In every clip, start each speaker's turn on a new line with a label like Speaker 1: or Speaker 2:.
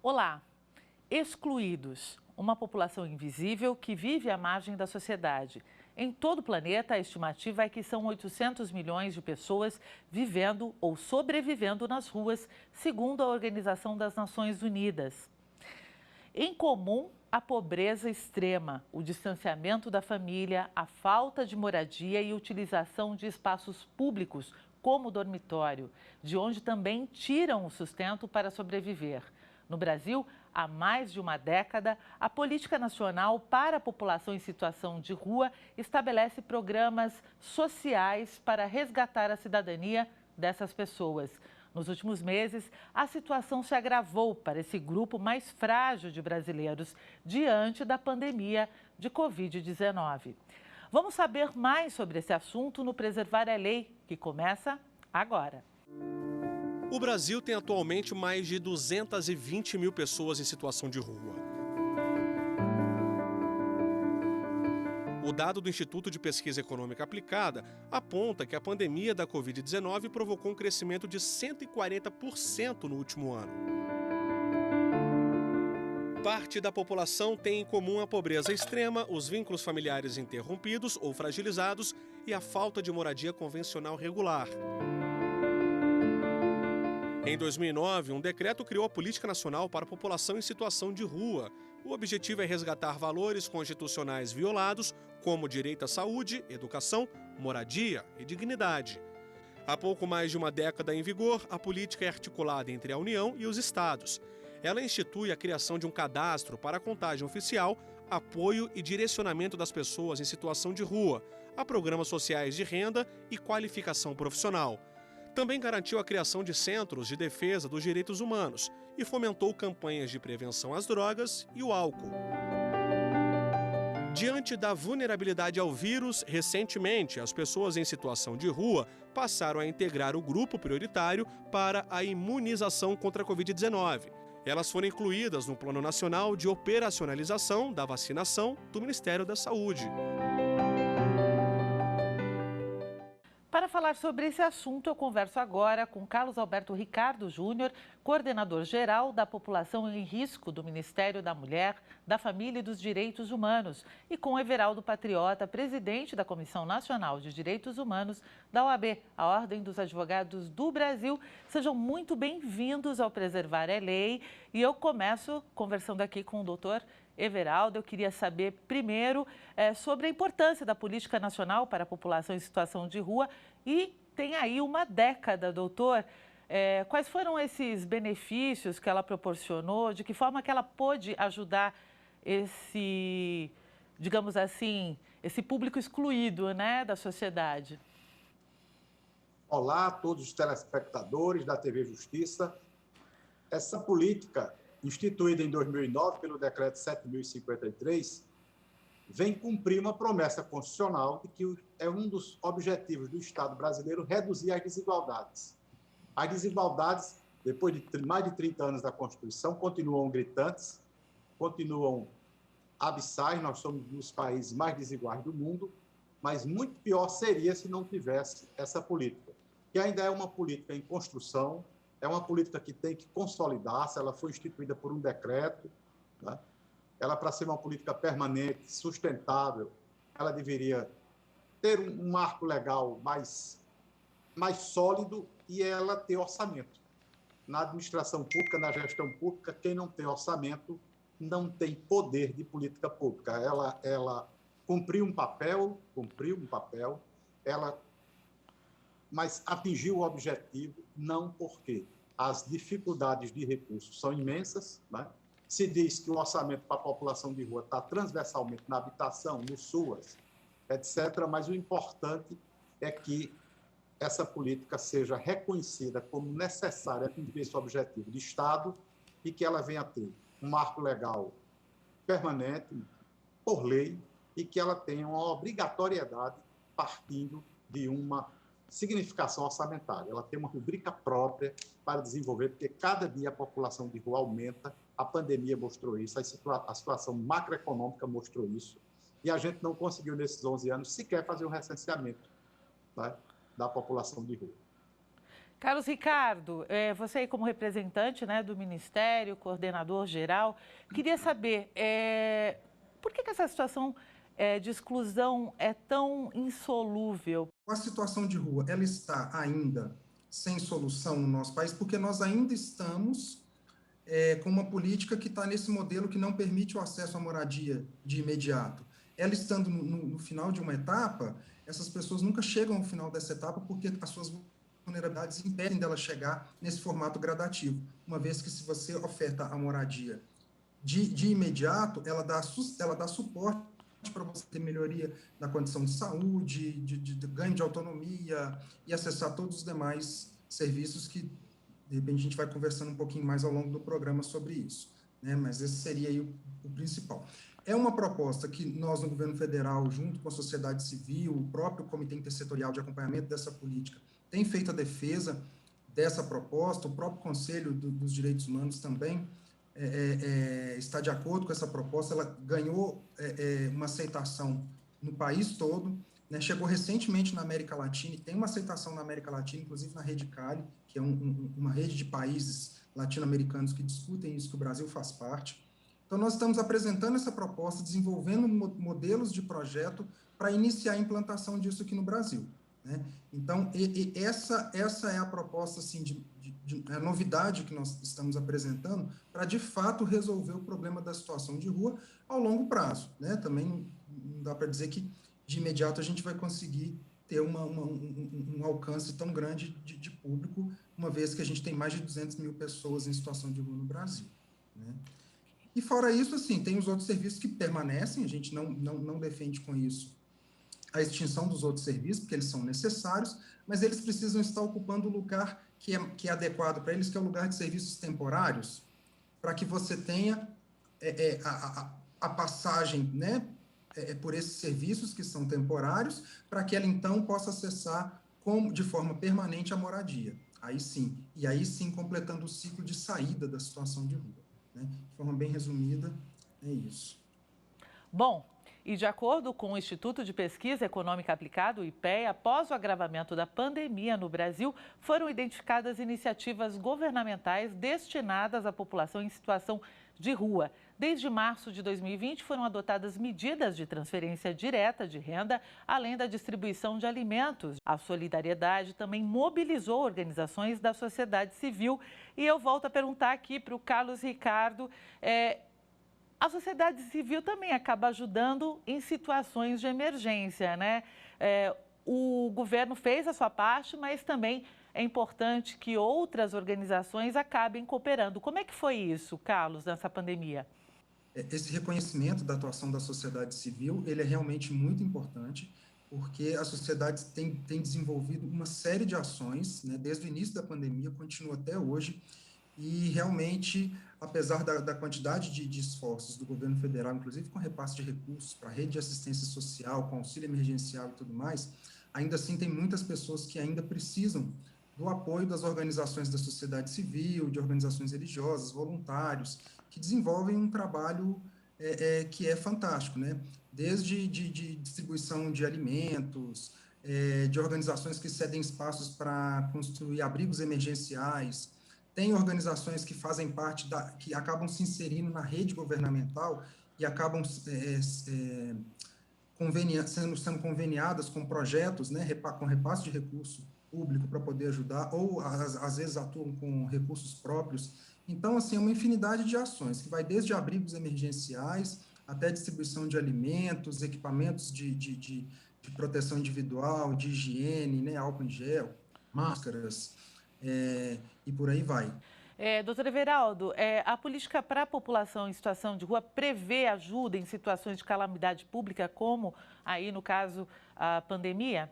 Speaker 1: Olá! Excluídos, uma população invisível que vive à margem da sociedade. Em todo o planeta, a estimativa é que são 800 milhões de pessoas vivendo ou sobrevivendo nas ruas, segundo a Organização das Nações Unidas. Em comum, a pobreza extrema, o distanciamento da família, a falta de moradia e utilização de espaços públicos, como o dormitório, de onde também tiram o sustento para sobreviver. No Brasil, há mais de uma década, a Política Nacional para a População em Situação de Rua estabelece programas sociais para resgatar a cidadania dessas pessoas. Nos últimos meses, a situação se agravou para esse grupo mais frágil de brasileiros diante da pandemia de Covid-19. Vamos saber mais sobre esse assunto no Preservar é Lei, que começa agora.
Speaker 2: O Brasil tem atualmente mais de 220 mil pessoas em situação de rua. O dado do Instituto de Pesquisa Econômica Aplicada aponta que a pandemia da Covid-19 provocou um crescimento de 140% no último ano. Parte da população tem em comum a pobreza extrema, os vínculos familiares interrompidos ou fragilizados e a falta de moradia convencional regular. Em 2009, um decreto criou a Política Nacional para a População em Situação de Rua. O objetivo é resgatar valores constitucionais violados, como direito à saúde, educação, moradia e dignidade. Há pouco mais de uma década em vigor, a política é articulada entre a União e os estados. Ela institui a criação de um cadastro para a contagem oficial, apoio e direcionamento das pessoas em situação de rua, a programas sociais de renda e qualificação profissional. Também garantiu a criação de centros de defesa dos direitos humanos e fomentou campanhas de prevenção às drogas e o álcool. Diante da vulnerabilidade ao vírus, recentemente, as pessoas em situação de rua passaram a integrar o grupo prioritário para a imunização contra a Covid-19. Elas foram incluídas no Plano Nacional de Operacionalização da Vacinação do Ministério da Saúde.
Speaker 1: Para falar sobre esse assunto, eu converso agora com Carlos Alberto Ricardo Júnior, coordenador-geral da População em Risco do Ministério da Mulher, da Família e dos Direitos Humanos, e com Everaldo Patriota, presidente da Comissão Nacional de Direitos Humanos da OAB, a Ordem dos Advogados do Brasil. Sejam muito bem-vindos ao Preservar é Lei. E eu começo conversando aqui com o doutor Everaldo. Eu queria saber primeiro sobre a importância da Política Nacional para a População em Situação de Rua. E tem aí uma década, doutor. Quais foram esses benefícios que ela proporcionou? De que forma que ela pôde ajudar esse, digamos assim, esse público excluído, né, da sociedade?
Speaker 3: Olá a todos os telespectadores da TV Justiça. Essa política, instituída em 2009 pelo Decreto 7.053, vem cumprir uma promessa constitucional de que é um dos objetivos do Estado brasileiro reduzir as desigualdades. As desigualdades, depois de mais de 30 anos da Constituição, continuam gritantes, continuam abissais. Nós somos um dos países mais desiguais do mundo, mas muito pior seria se não tivesse essa política, que ainda é uma política em construção, é uma política que tem que consolidar-se. Ela foi instituída por um decreto, né? Ela, para ser uma política permanente, sustentável, ela deveria ter um marco legal mais sólido e ela ter orçamento. Na administração pública, na gestão pública, quem não tem orçamento não tem poder de política pública. Ela cumpriu um papel, mas atingiu o objetivo não porque as dificuldades de recursos são imensas, né? Se diz que o orçamento para a população de rua está transversalmente na habitação, no SUAS, etc., mas o importante é que essa política seja reconhecida como necessária para atingir esse objetivo de Estado e que ela venha a ter um marco legal permanente, por lei, e que ela tenha uma obrigatoriedade partindo de uma significação orçamentária. Ela tem uma rubrica própria para desenvolver, porque cada dia a população de rua aumenta, a pandemia mostrou isso, a situação macroeconômica mostrou isso, e a gente não conseguiu, nesses 11 anos, sequer fazer um recenseamento, né, da população de rua.
Speaker 1: Carlos Ricardo, você aí como representante, né, do Ministério, coordenador geral, queria saber por que essa situação de exclusão é tão insolúvel?
Speaker 4: A situação de rua, ela está ainda sem solução no nosso país, porque nós ainda estamos com uma política que está nesse modelo que não permite o acesso à moradia de imediato. Ela estando no final de uma etapa, essas pessoas nunca chegam ao final dessa etapa porque as suas vulnerabilidades impedem dela chegar nesse formato gradativo, uma vez que se você oferta a moradia de imediato, ela dá suporte para você ter melhoria na condição de saúde, de ganho de autonomia e acessar todos os demais serviços que, de repente, a gente vai conversando um pouquinho mais ao longo do programa sobre isso, né? Mas esse seria aí o principal. É uma proposta que nós, no governo federal, junto com a sociedade civil, o próprio Comitê Intersetorial de Acompanhamento dessa política, tem feito a defesa dessa proposta, o próprio Conselho dos Direitos Humanos também está de acordo com essa proposta, ela ganhou uma aceitação no país todo, né? Chegou recentemente na América Latina, e tem uma aceitação na América Latina, inclusive na Rede Cali, que é uma rede de países latino-americanos que discutem isso, que o Brasil faz parte. Então, nós estamos apresentando essa proposta, desenvolvendo modelos de projeto para iniciar a implantação disso aqui no Brasil, né? Então, essa é a proposta, assim, a novidade que nós estamos apresentando para, de fato, resolver o problema da situação de rua ao longo prazo, né? Também não dá para dizer que, de imediato, a gente vai conseguir ter um alcance tão grande de público, uma vez que a gente tem mais de 200 mil pessoas em situação de rua no Brasil, né? E, fora isso, assim, tem os outros serviços que permanecem, a gente não defende com isso a extinção dos outros serviços, porque eles são necessários, mas eles precisam estar ocupando o lugar que é adequado para eles, que é o lugar de serviços temporários, para que você tenha a passagem, né, por esses serviços que são temporários, para que ela, então, possa acessar de forma permanente a moradia. Aí sim, completando o ciclo de saída da situação de rua, né? De forma bem resumida, é isso.
Speaker 1: Bom, e de acordo com o Instituto de Pesquisa Econômica Aplicada, o IPEA, após o agravamento da pandemia no Brasil, foram identificadas iniciativas governamentais destinadas à população em situação de rua. Desde março de 2020, foram adotadas medidas de transferência direta de renda, além da distribuição de alimentos. A Solidariedade também mobilizou organizações da sociedade civil. E eu volto a perguntar aqui para o Carlos Ricardo, a sociedade civil também acaba ajudando em situações de emergência, né? O governo fez a sua parte, mas também é importante que outras organizações acabem cooperando. Como é que foi isso, Carlos, nessa pandemia?
Speaker 4: Esse reconhecimento da atuação da sociedade civil, ele é realmente muito importante, porque a sociedade tem desenvolvido uma série de ações, né, desde o início da pandemia, continua até hoje, e realmente, apesar da quantidade de esforços do governo federal, inclusive com repasse de recursos para a rede de assistência social, com auxílio emergencial e tudo mais, ainda assim tem muitas pessoas que ainda precisam do apoio das organizações da sociedade civil, de organizações religiosas, voluntários, que desenvolvem um trabalho que é fantástico, né? Desde de distribuição de alimentos, de organizações que cedem espaços para construir abrigos emergenciais. Tem organizações que fazem parte que acabam se inserindo na rede governamental e acabam sendo conveniadas com projetos, né, com repasse de recurso público para poder ajudar, ou às vezes atuam com recursos próprios. Então, assim, é uma infinidade de ações, que vai desde abrigos emergenciais até distribuição de alimentos, equipamentos de proteção individual, de higiene, né, álcool em gel, máscaras, e por aí vai.
Speaker 1: Doutor Everaldo, a política para a população em situação de rua prevê ajuda em situações de calamidade pública, como aí no caso a pandemia?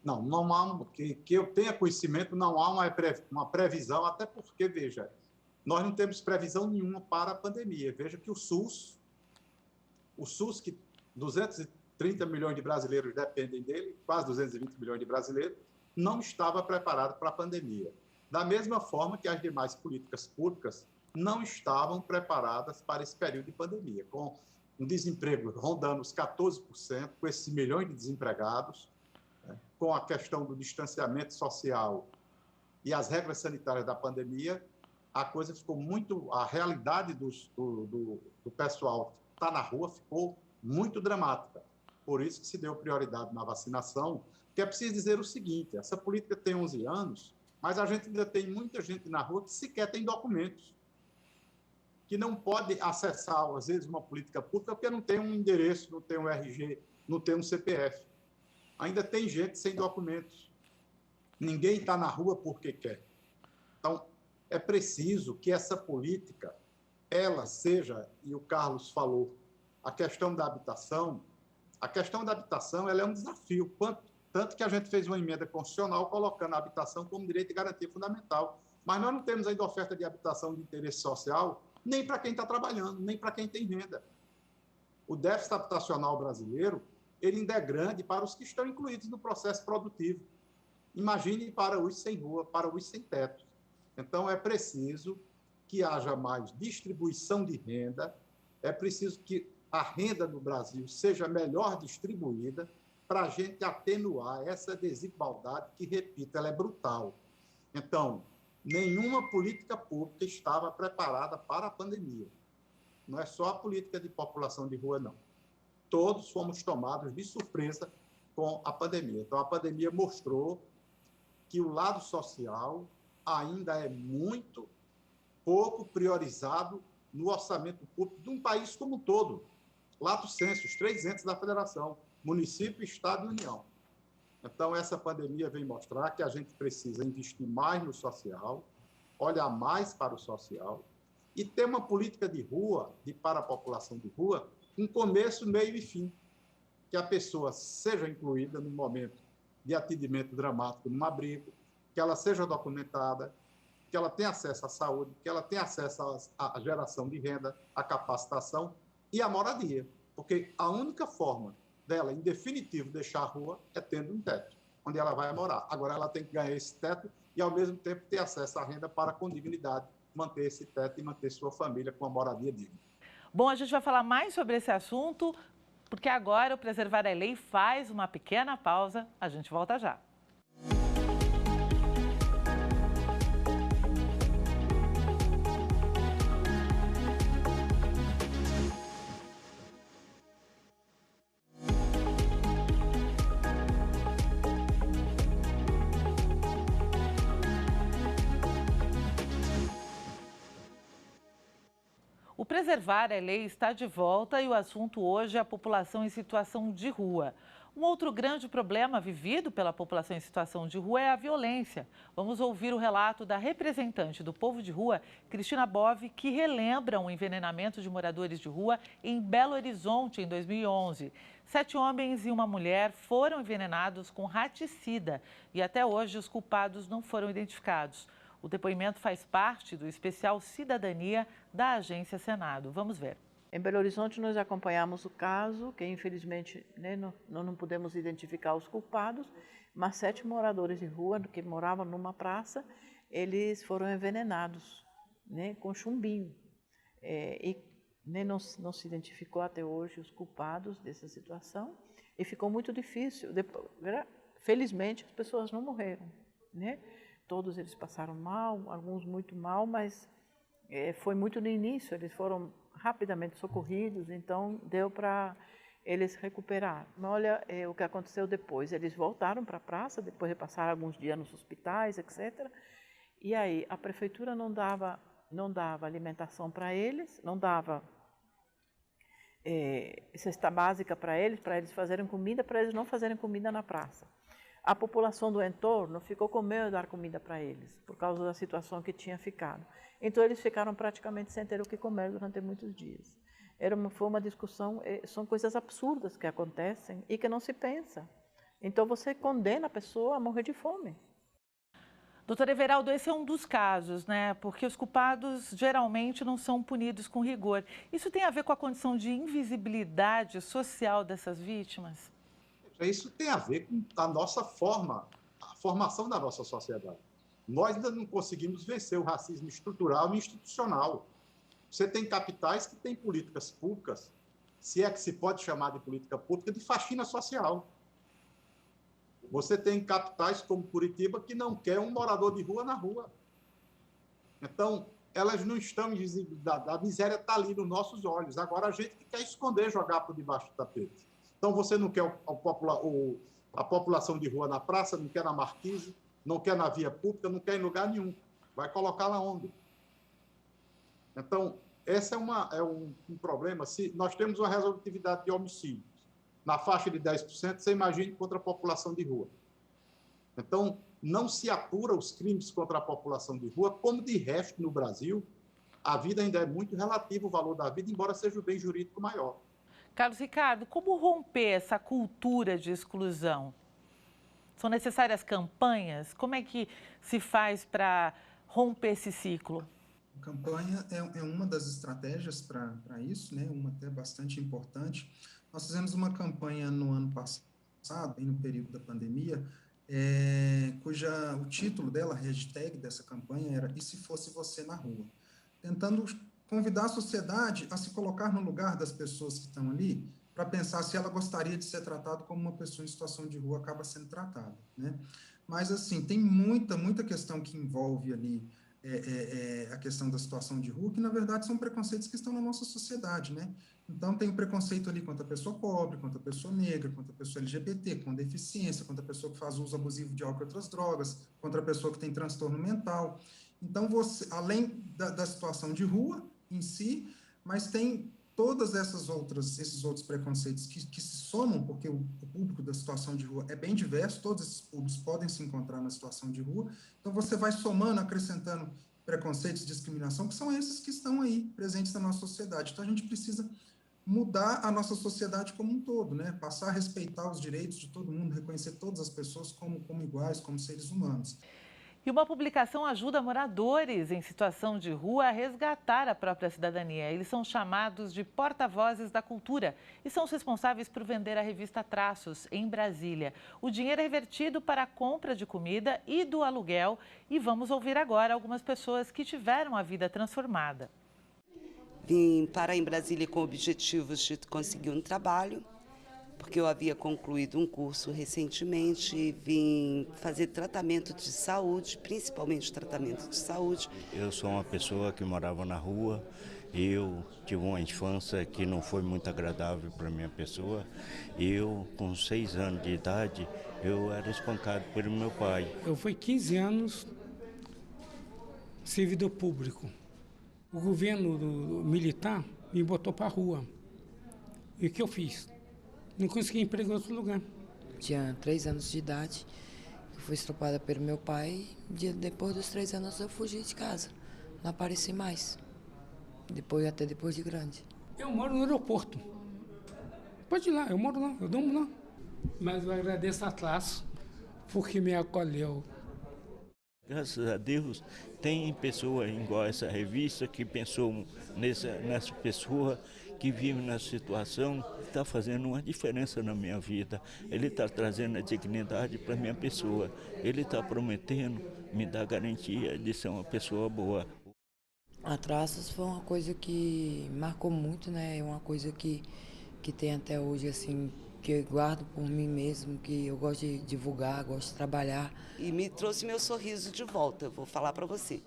Speaker 3: Não há, que eu tenha conhecimento, não há uma previsão, até porque, veja, nós não temos previsão nenhuma para a pandemia. Veja que o SUS, que 230 milhões de brasileiros dependem dele, quase 220 milhões de brasileiros, não estava preparado para a pandemia. Da mesma forma que as demais políticas públicas não estavam preparadas para esse período de pandemia, com um desemprego rondando os 14%, com esses milhões de desempregados, com a questão do distanciamento social e as regras sanitárias da pandemia, a coisa ficou muito... A realidade do pessoal que está na rua ficou muito dramática. Por isso que se deu prioridade na vacinação, que é preciso dizer o seguinte, essa política tem 11 anos, mas a gente ainda tem muita gente na rua que sequer tem documentos, que não pode acessar, às vezes, uma política pública porque não tem um endereço, não tem um RG, não tem um CPF. Ainda tem gente sem documentos. Ninguém está na rua porque quer. Então, é preciso que essa política, ela seja, e o Carlos falou, a questão da habitação ela é um desafio, tanto que a gente fez uma emenda constitucional colocando a habitação como direito e garantia fundamental. Mas nós não temos ainda oferta de habitação de interesse social nem para quem está trabalhando, nem para quem tem renda. O déficit habitacional brasileiro, ele ainda é grande para os que estão incluídos no processo produtivo. Imagine para os sem rua, para os sem teto. Então, é preciso que haja mais distribuição de renda, é preciso que a renda no Brasil seja melhor distribuída para a gente atenuar essa desigualdade que, repito, ela é brutal. Então, nenhuma política pública estava preparada para a pandemia. Não é só a política de população de rua, não. Todos fomos tomados de surpresa com a pandemia. Então, a pandemia mostrou que o lado social ainda é muito pouco priorizado no orçamento público de um país como um todo. Lato sensu, os 3 entes da federação, município, estado e União. Então, essa pandemia vem mostrar que a gente precisa investir mais no social, olhar mais para o social e ter uma política de rua, para a população de rua, com começo, meio e fim. Que a pessoa seja incluída no momento de atendimento dramático num abrigo, que ela seja documentada, que ela tenha acesso à saúde, que ela tenha acesso à geração de renda, à capacitação e à moradia. Porque a única forma dela, em definitivo, deixar a rua é tendo um teto, onde ela vai morar. Agora, ela tem que ganhar esse teto e, ao mesmo tempo, ter acesso à renda para, com dignidade, manter esse teto e manter sua família com uma moradia digna.
Speaker 1: Bom, a gente vai falar mais sobre esse assunto, porque agora o Preservar é Lei faz uma pequena pausa. A gente volta já. O Preservar é Lei está de volta e o assunto hoje é a população em situação de rua. Um outro grande problema vivido pela população em situação de rua é a violência. Vamos ouvir o relato da representante do povo de rua, Cristina Bove, que relembra um envenenamento de moradores de rua em Belo Horizonte em 2011. 7 homens e uma mulher foram envenenados com raticida e até hoje os culpados não foram identificados. O depoimento faz parte do especial Cidadania da Agência Senado. Vamos ver.
Speaker 5: Em Belo Horizonte, nós acompanhamos o caso, que infelizmente não pudemos identificar os culpados, mas 7 moradores de rua que moravam numa praça, eles foram envenenados com chumbinho. E não se identificou até hoje os culpados dessa situação e ficou muito difícil. Felizmente, as pessoas não morreram, Todos eles passaram mal, alguns muito mal, mas foi muito no início, eles foram rapidamente socorridos, então deu para eles recuperar. Mas olha o que aconteceu depois, eles voltaram para a praça, depois de passar alguns dias nos hospitais, etc. E aí a prefeitura não dava alimentação para eles, não dava cesta básica para eles fazerem comida, para eles não fazerem comida na praça. A população do entorno ficou com medo de dar comida para eles, por causa da situação que tinha ficado. Então, eles ficaram praticamente sem ter o que comer durante muitos dias. Foi uma discussão, são coisas absurdas que acontecem e que não se pensa. Então, você condena a pessoa a morrer de fome.
Speaker 1: Doutor Everaldo, esse é um dos casos, Porque os culpados geralmente não são punidos com rigor. Isso tem a ver com a condição de invisibilidade social dessas vítimas?
Speaker 3: Isso tem a ver com a nossa a formação da nossa sociedade. Nós ainda não conseguimos vencer o racismo estrutural e institucional. Você tem capitais que têm políticas públicas, se é que se pode chamar de política pública, de faxina social. Você tem capitais como Curitiba que não quer um morador de rua na rua. Então, elas não estão em visibilidade. A miséria está ali nos nossos olhos. Agora, a gente que quer esconder, jogar por debaixo do tapete. Então, você não quer a população de rua na praça, não quer na marquise, não quer na via pública, não quer em lugar nenhum. Vai colocar lá onde? Então, esse é um problema. Se nós temos uma resolutividade de homicídios na faixa de 10%, você imagine contra a população de rua. Então, não se apura os crimes contra a população de rua, como de resto no Brasil, a vida ainda é muito relativa, o valor da vida, embora seja o bem jurídico maior.
Speaker 1: Carlos Ricardo, como romper essa cultura de exclusão? São necessárias campanhas? Como é que se faz para romper esse ciclo?
Speaker 4: A campanha é uma das estratégias para isso, né? Uma até bastante importante. Nós fizemos uma campanha no ano passado, bem no período da pandemia, o título dela, a hashtag dessa campanha era "E se fosse você na rua?", tentando convidar a sociedade a se colocar no lugar das pessoas que estão ali, para pensar se ela gostaria de ser tratada como uma pessoa em situação de rua acaba sendo tratada, né? Mas, assim, tem muita questão que envolve ali a questão da situação de rua, que, na verdade, são preconceitos que estão na nossa sociedade, né? Então, tem o preconceito ali contra a pessoa pobre, contra a pessoa negra, contra a pessoa LGBT, com deficiência, contra a pessoa que faz uso abusivo de álcool e outras drogas, contra a pessoa que tem transtorno mental. Então, você, além da situação de rua em si, mas tem todas esses outros preconceitos que se somam, porque o público da situação de rua é bem diverso, todos esses públicos podem se encontrar na situação de rua, então você vai somando, acrescentando preconceitos, discriminação, que são esses que estão aí presentes na nossa sociedade. Então a gente precisa mudar a nossa sociedade como um todo, né? Passar a respeitar os direitos de todo mundo, reconhecer todas as pessoas como iguais, como seres humanos.
Speaker 1: E uma publicação ajuda moradores em situação de rua a resgatar a própria cidadania. Eles são chamados de porta-vozes da cultura e são os responsáveis por vender a revista Traços, em Brasília. O dinheiro é revertido para a compra de comida e do aluguel. E vamos ouvir agora algumas pessoas que tiveram a vida transformada.
Speaker 6: Vim parar em Brasília com objetivos de conseguir um trabalho, porque eu havia concluído um curso recentemente, vim fazer tratamento de saúde, principalmente tratamento de saúde.
Speaker 7: Eu sou uma pessoa que morava na rua, eu tive uma infância que não foi muito agradável para minha pessoa. Eu, com 6 anos de idade, eu era espancado pelo meu pai.
Speaker 8: Eu fui 15 anos servidor público. O governo militar me botou para a rua. E o que eu fiz? Não consegui emprego em outro lugar.
Speaker 9: Tinha 3 anos de idade, eu fui estuprada pelo meu pai. Depois dos 3 anos eu fugi de casa, não apareci mais. Até depois de grande.
Speaker 8: Eu moro no aeroporto. Pode ir lá, eu moro lá, eu durmo lá. Mas eu agradeço a Traços porque me acolheu.
Speaker 7: Graças a Deus, tem pessoa igual essa revista que pensou nessa pessoa que vive nessa situação, está fazendo uma diferença na minha vida. Ele está trazendo a dignidade para a minha pessoa. Ele está prometendo me dar garantia de ser uma pessoa boa.
Speaker 9: A Traços foi uma coisa que marcou muito, né? É uma coisa que tem até hoje, assim, que eu guardo por mim mesmo, que eu gosto de divulgar, gosto de trabalhar.
Speaker 6: E me trouxe meu sorriso de volta, vou falar para você.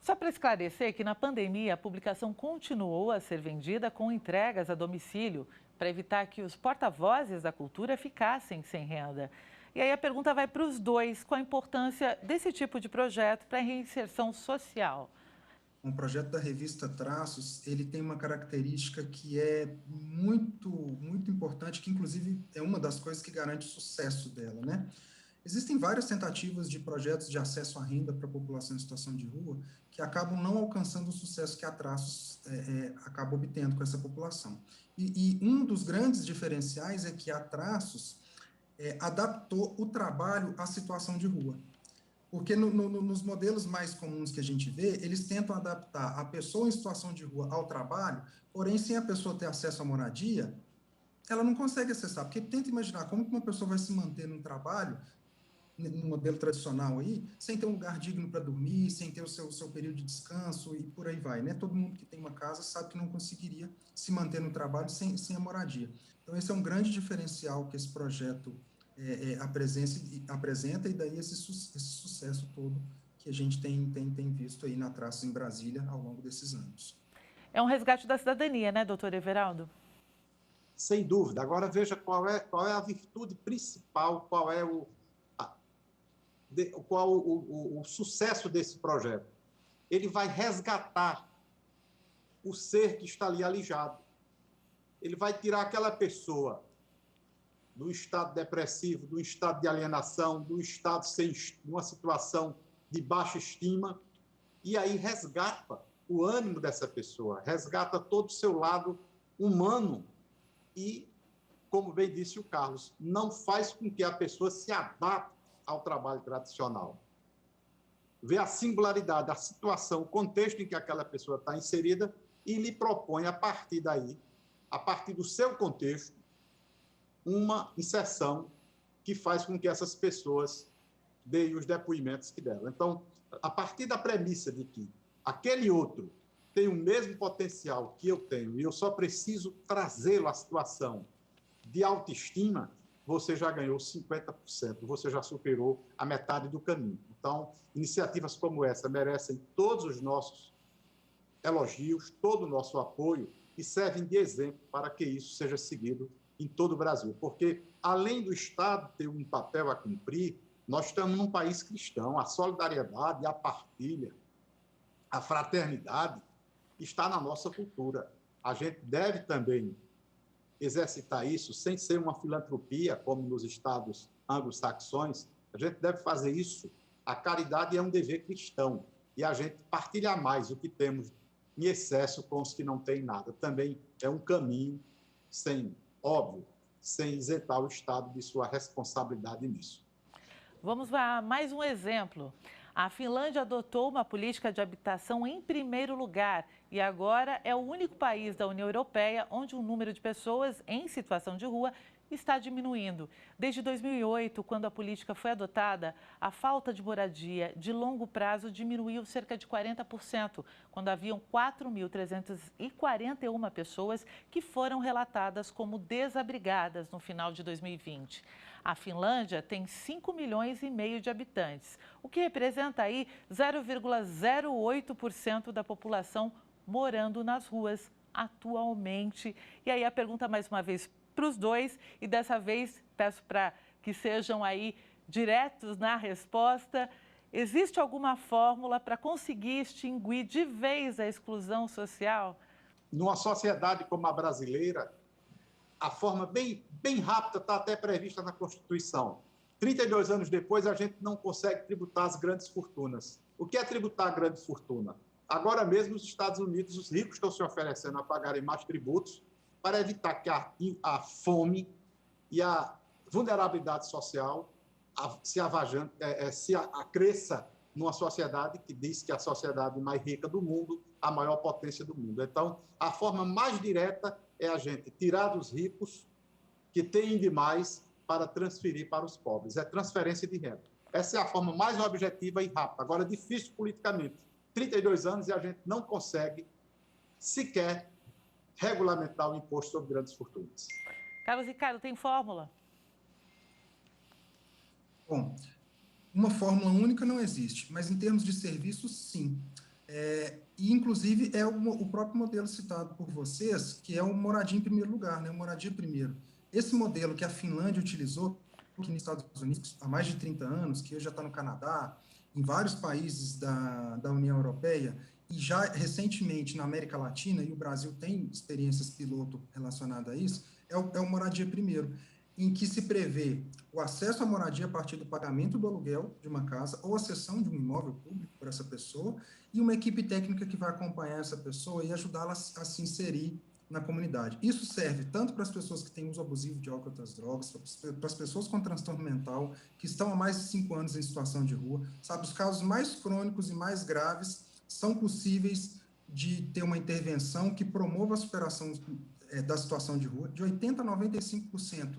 Speaker 1: Só para esclarecer que na pandemia a publicação continuou a ser vendida com entregas a domicílio para evitar que os porta-vozes da cultura ficassem sem renda. E aí a pergunta vai para os dois, qual a importância desse tipo de projeto para a reinserção social?
Speaker 4: O projeto da revista Traços, ele tem uma característica que é muito importante, que inclusive é uma das coisas que garante o sucesso dela, né? Existem várias tentativas de projetos de acesso à renda para a população em situação de rua que acabam não alcançando o sucesso que a Traços acaba obtendo com essa população. E um dos grandes diferenciais é que a Traços adaptou o trabalho à situação de rua. Porque nos modelos mais comuns que a gente vê, eles tentam adaptar a pessoa em situação de rua ao trabalho, porém, sem a pessoa ter acesso à moradia, ela não consegue acessar. Porque tenta imaginar como que uma pessoa vai se manter num trabalho, no modelo tradicional aí, sem ter um lugar digno para dormir, sem ter o seu período de descanso e por aí vai, né? Todo mundo que tem uma casa sabe que não conseguiria se manter no trabalho sem a moradia. Então, esse é um grande diferencial que esse projeto apresenta, e daí esse sucesso todo que a gente tem visto aí na Traços em Brasília ao longo desses anos.
Speaker 1: É um resgate da cidadania, né, doutor Everaldo?
Speaker 3: Sem dúvida. Agora veja qual é a virtude principal, qual é o sucesso desse projeto. Ele vai resgatar o ser que está ali alijado. Ele vai tirar aquela pessoa do estado depressivo, do estado de alienação, do estado sem uma situação de baixa estima, e aí resgata o ânimo dessa pessoa, resgata todo o seu lado humano e, como bem disse o Carlos, não faz com que a pessoa se adapte ao trabalho tradicional. Vê a singularidade, a situação, o contexto em que aquela pessoa está inserida e lhe propõe, a partir daí, a partir do seu contexto, uma inserção que faz com que essas pessoas deem os depoimentos que deram. Então, a partir da premissa de que aquele outro tem o mesmo potencial que eu tenho e eu só preciso trazê-lo à situação de autoestima, você já ganhou 50%, você já superou a metade do caminho. Então, iniciativas como essa merecem todos os nossos elogios, todo o nosso apoio e servem de exemplo para que isso seja seguido em todo o Brasil. Porque, além do Estado ter um papel a cumprir, nós estamos num país cristão. A solidariedade, a partilha, a fraternidade está na nossa cultura. A gente deve também exercitar isso sem ser uma filantropia, como nos estados anglo-saxões. A gente deve fazer isso. A caridade é um dever cristão. E a gente partilhar mais o que temos em excesso com os que não têm nada. Também é um caminho sem isentar o Estado de sua responsabilidade nisso.
Speaker 1: Vamos a mais um exemplo. A Finlândia adotou uma política de habitação em primeiro lugar e agora é o único país da União Europeia onde o número de pessoas em situação de rua está diminuindo. Desde 2008, quando a política foi adotada, a falta de moradia de longo prazo diminuiu cerca de 40%, quando haviam 4.341 pessoas que foram relatadas como desabrigadas no final de 2020. A Finlândia tem 5,5 milhões de habitantes, o que representa aí 0,08% da população morando nas ruas atualmente. E aí a pergunta mais uma vez para os dois, e dessa vez peço para que sejam aí diretos na resposta. Existe alguma fórmula para conseguir extinguir de vez a exclusão social?
Speaker 3: Numa sociedade como a brasileira, a forma bem rápida está até prevista na Constituição. 32 anos depois, a gente não consegue tributar as grandes fortunas. O que é tributar a grande fortuna? Agora mesmo, nos Estados Unidos, os ricos estão se oferecendo a pagarem mais tributos para evitar que a fome e a vulnerabilidade social cresça numa sociedade que diz que é a sociedade mais rica do mundo, a maior potência do mundo. Então, a forma mais direta é a gente tirar dos ricos que têm demais para transferir para os pobres. É transferência de renda. Essa é a forma mais objetiva e rápida. Agora, é difícil politicamente. 32 anos e a gente não consegue sequer regulamentar o imposto sobre grandes fortunas.
Speaker 1: Carlos Ricardo, tem fórmula?
Speaker 4: Bom, uma fórmula única não existe, mas em termos de serviços, sim. E, inclusive, é o próprio modelo citado por vocês, que é o moradia em primeiro lugar, né? O moradia primeiro. Esse modelo que a Finlândia utilizou aqui nos Estados Unidos há mais de 30 anos, que hoje já está no Canadá, em vários países da União Europeia, e já recentemente na América Latina, e o Brasil tem experiências piloto relacionadas a isso, é o moradia primeiro, em que se prevê o acesso à moradia a partir do pagamento do aluguel de uma casa ou a cessão de um imóvel público por essa pessoa e uma equipe técnica que vai acompanhar essa pessoa e ajudá-la a se inserir na comunidade. Isso serve tanto para as pessoas que têm uso abusivo de álcool e outras drogas, para as pessoas com transtorno mental, que estão há mais de 5 anos em situação de rua. Sabe, os casos mais crônicos e mais graves são possíveis de ter uma intervenção que promova a superação da situação de rua. De 80% a 95%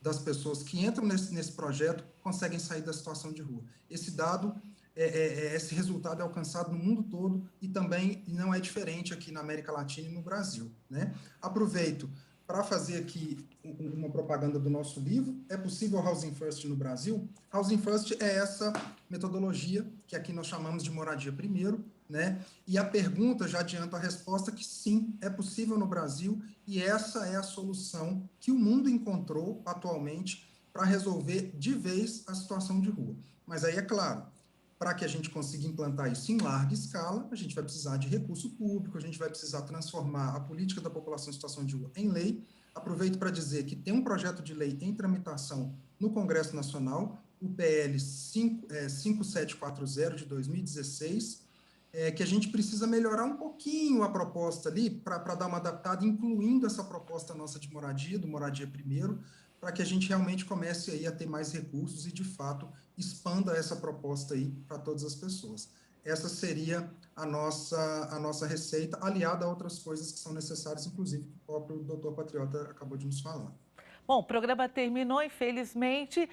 Speaker 4: das pessoas que entram nesse projeto conseguem sair da situação de rua. Esse dado, esse resultado é alcançado no mundo todo e também não é diferente aqui na América Latina e no Brasil, né? Aproveito para fazer aqui uma propaganda do nosso livro, É Possível Housing First no Brasil? Housing First é essa metodologia que aqui nós chamamos de moradia primeiro, né? E a pergunta já adianta a resposta que sim, é possível no Brasil, e essa é a solução que o mundo encontrou atualmente para resolver de vez a situação de rua. Mas aí, é claro, para que a gente consiga implantar isso em larga escala, a gente vai precisar de recurso público, a gente vai precisar transformar a política da população em situação de rua em lei. Aproveito para dizer que tem um projeto de lei em tramitação no Congresso Nacional, o PL 5740 de 2016, que a gente precisa melhorar um pouquinho a proposta ali para dar uma adaptada, incluindo essa proposta nossa de moradia, do Moradia Primeiro, para que a gente realmente comece aí a ter mais recursos e, de fato, expanda essa proposta aí para todas as pessoas. Essa seria a nossa receita, aliada a outras coisas que são necessárias, inclusive que o próprio doutor Patriota acabou de nos falar.
Speaker 1: Bom, o programa terminou, infelizmente.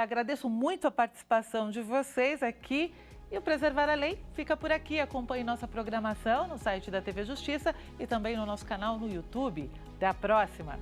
Speaker 1: Agradeço muito a participação de vocês aqui. E o Preservar a Lei fica por aqui. Acompanhe nossa programação no site da TV Justiça e também no nosso canal no YouTube. Até a próxima!